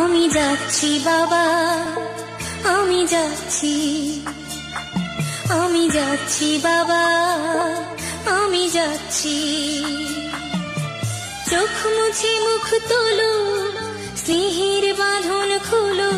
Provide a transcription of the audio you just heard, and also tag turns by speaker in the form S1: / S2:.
S1: আমি যাচ্ছি বাবা, আমি যাচ্ছি, আমি যাচ্ছি বাবা, আমি যাচ্ছি। চোখ মুছে মুখ তোলো, স্নেহের বাঁধন খুলো,